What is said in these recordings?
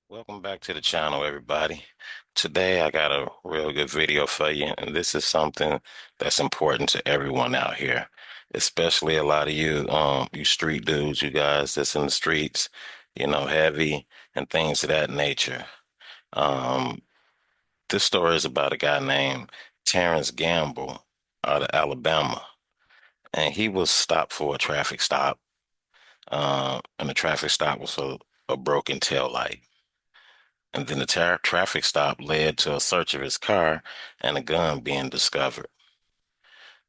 Welcome back to the channel, everybody. Today I got a real good video for you, and this is something that's important to everyone out here, especially a lot of you street dudes, you guys that's in the streets, heavy and things of that nature. Um, this story is about a guy named Terrance Gamble out of Alabama, and he was stopped for a traffic stop, and the traffic stop was for a broken tail light. And then the traffic stop led to a search of his car and a gun being discovered.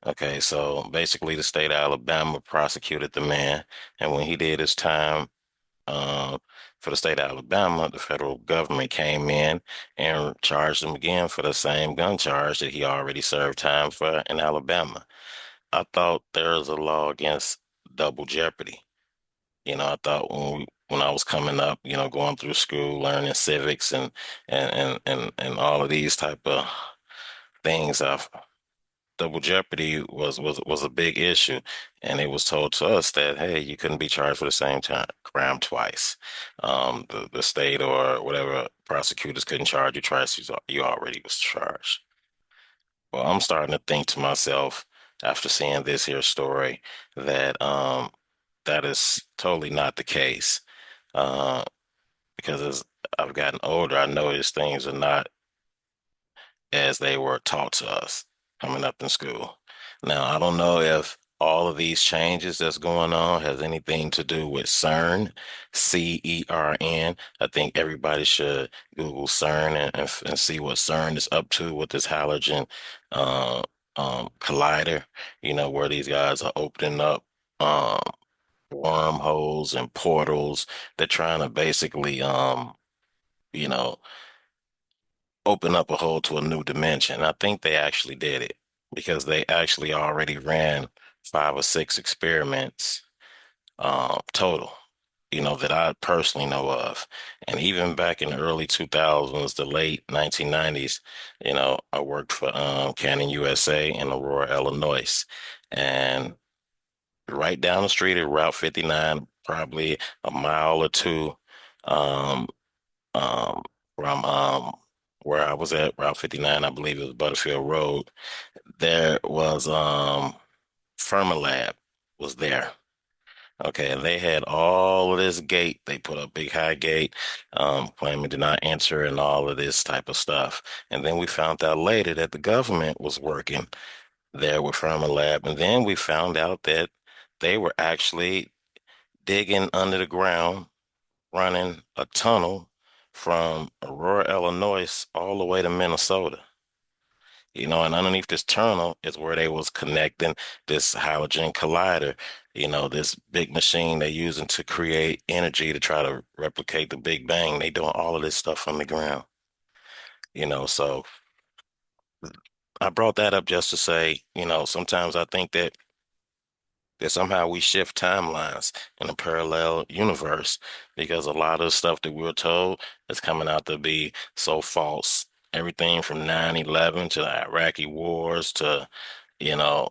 Okay, so basically, the state of Alabama prosecuted the man, and when he did his time uh, for the state of Alabama, the federal government came in and charged him again for the same gun charge that he already served time for in Alabama. I thought there was a law against double jeopardy. I thought when I was coming up, going through school, learning civics and all of these type of things, double jeopardy was a big issue, and it was told to us that hey, you couldn't be charged for the same time crime twice. The state or whatever prosecutors couldn't charge you twice. You already was charged. Well, I'm starting to think to myself after seeing this here story that that is totally not the case. Uh, because as I've gotten older, I noticed things are not as they were taught to us coming up in school. Now, I don't know if all of these changes that's going on has anything to do with CERN, CERN. I think everybody should Google CERN and see what CERN is up to with this halogen uh, collider, where these guys are opening up um, wormholes and portals. They're trying to basically, you know, open up a hole to a new dimension. I think they actually did it because they actually already ran 5 or 6 experiments total, that I personally know of. And even back in the early 2000s, the late 1990s, I worked for Canon USA in Aurora, Illinois. And right down the street at Route 59, probably a mile or two um, um, from where I was at, Route 59, I believe it was Butterfield Road. There was Fermilab was there. Okay, and they had all of this gate. They put a big high gate, claiming to not enter and all of this type of stuff. And then we found out later that the government was working there with Fermilab. And then we found out that they were actually digging under the ground, running a tunnel from Aurora, Illinois, all the way to Minnesota. And underneath this tunnel is where they was connecting this halogen collider, this big machine they're using to create energy to try to replicate the Big Bang. They doing all of this stuff on the ground, so I brought that up just to say, sometimes I think that somehow we shift timelines in a parallel universe because a lot of the stuff that we were told is coming out to be so false. Everything from 9/11 to the Iraqi wars to, you know,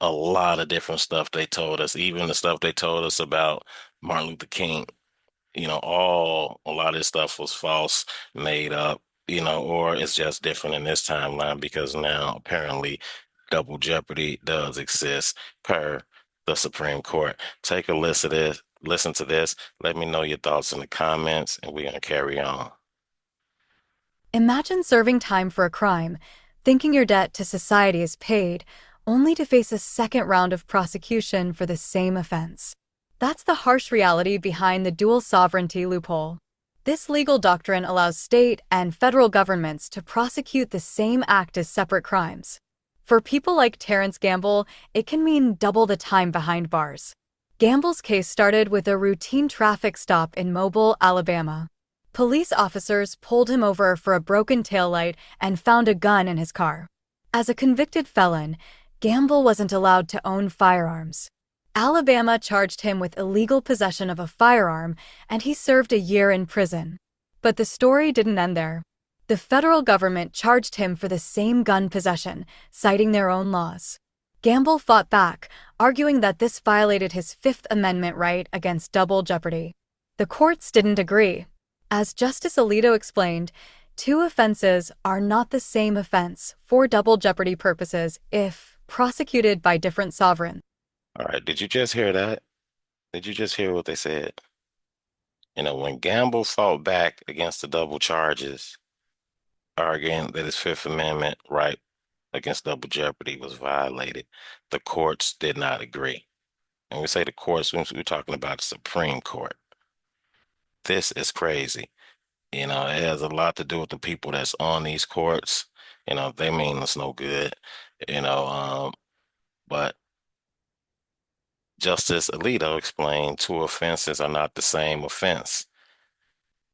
a lot of different stuff they told us, even the stuff they told us about Martin Luther King, a lot of this stuff was false, made up, or it's just different in this timeline because now apparently double jeopardy does exist per the Supreme Court. Take a listen to this. Let me know your thoughts in the comments, and we're gonna carry on. Imagine serving time for a crime, thinking your debt to society is paid, only to face a second round of prosecution for the same offense. That's the harsh reality behind the dual sovereignty loophole. This legal doctrine allows state and federal governments to prosecute the same act as separate crimes. For people like Terrance Gamble, it can mean double the time behind bars. Gamble's case started with a routine traffic stop in Mobile, Alabama. Police officers pulled him over for a broken taillight and found a gun in his car. As a convicted felon, Gamble wasn't allowed to own firearms. Alabama charged him with illegal possession of a firearm, and he served a year in prison. But the story didn't end there. The federal government charged him for the same gun possession, citing their own laws. Gamble fought back, arguing that this violated his Fifth Amendment right against double jeopardy. The courts didn't agree. As Justice Alito explained, two offenses are not the same offense for double jeopardy purposes if prosecuted by different sovereigns. All right, did you just hear that? Did you just hear what they said? When Gamble fought back against the double charges, arguing that his Fifth Amendment right against double jeopardy was violated, the courts did not agree. And we say the courts, we're talking about the Supreme Court. This is crazy. It has a lot to do with the people that's on these courts. They mean us no good. You know, um, but Justice Alito explained two offenses are not the same offense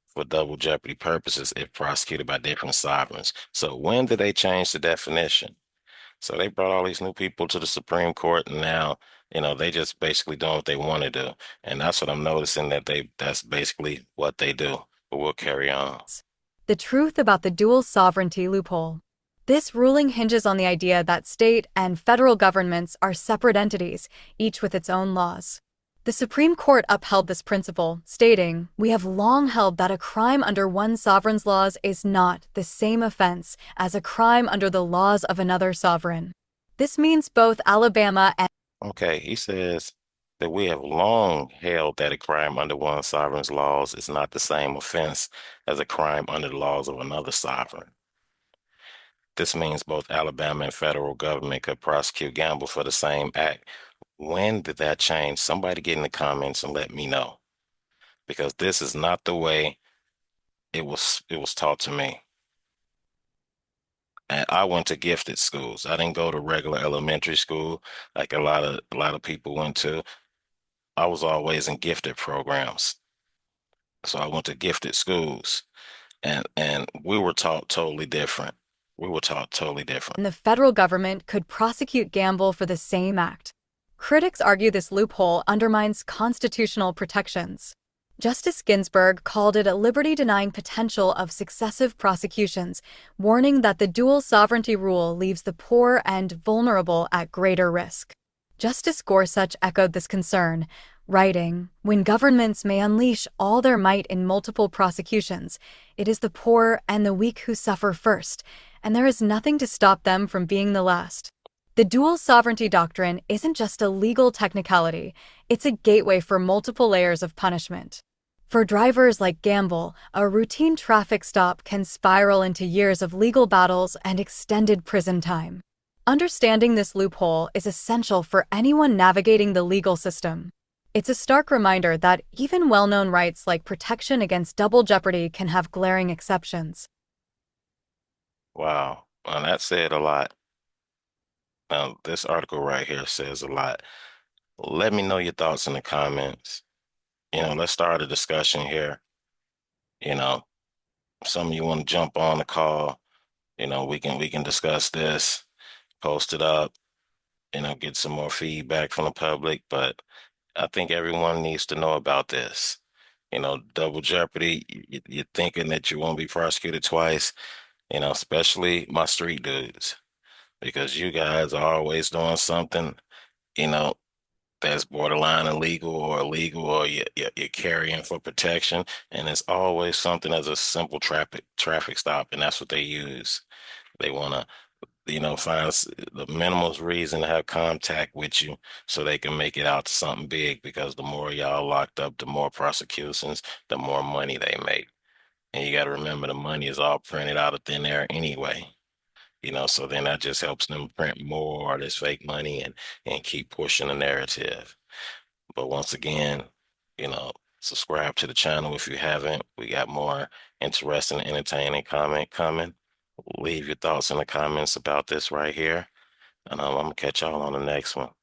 for double jeopardy purposes if prosecuted by different sovereigns. So when did they change the definition? So they brought all these new people to the Supreme Court, and now, they just basically doing what they want to do. And that's what I'm noticing that's basically what they do. But we'll carry on. The truth about the dual sovereignty loophole. This ruling hinges on the idea that state and federal governments are separate entities, each with its own laws. The Supreme Court upheld this principle, stating, "We have long held that a crime under one sovereign's laws is not the same offense as a crime under the laws of another sovereign." This means both Alabama and Okay, he says that we have long held that a crime under one sovereign's laws is not the same offense as a crime under the laws of another sovereign. This means both Alabama and federal government could prosecute Gamble for the same act. When did that change? Somebody get in the comments and let me know, because this is not the way it was taught to me. And I went to gifted schools. I didn't go to regular elementary school like a lot of people went to. I was always in gifted programs. So I went to gifted schools, and we were taught totally different. We were taught totally different. the federal government could prosecute Gamble for the same act. Critics argue this loophole undermines constitutional protections. Justice Ginsburg called it a liberty-denying potential of successive prosecutions, warning that the dual sovereignty rule leaves the poor and vulnerable at greater risk. Justice Gorsuch echoed this concern, writing, "When governments may unleash all their might in multiple prosecutions, it is the poor and the weak who suffer first, and there is nothing to stop them from being the last." The dual sovereignty doctrine isn't just a legal technicality, it's a gateway for multiple layers of punishment. For drivers like Gamble, a routine traffic stop can spiral into years of legal battles and extended prison time. Understanding this loophole is essential for anyone navigating the legal system. It's a stark reminder that even well-known rights like protection against double jeopardy can have glaring exceptions. Wow. Well, that said a lot. Now, this article right here says a lot. Let me know your thoughts in the comments. Let's start a discussion here. You know, some of you want to jump on the call. We can discuss this, post it up, get some more feedback from the public. But I think everyone needs to know about this. Double jeopardy, you're thinking that you won't be prosecuted twice, especially my street dudes, because you guys are always doing something, you know, that's borderline illegal or illegal, or you're carrying for protection. And it's always something as a simple traffic stop. And that's what they use. They want to find the minimalist reason to have contact with you so they can make it out to something big, because the more y'all locked up, the more prosecutions, the more money they make. And you got to remember the money is all printed out of thin air anyway. So then that just helps them print more of this fake money and keep pushing the narrative. But once again, subscribe to the channel if you haven't. We got more interesting and entertaining comment coming. Leave your thoughts in the comments about this right here. And I'm gonna catch y'all on the next one.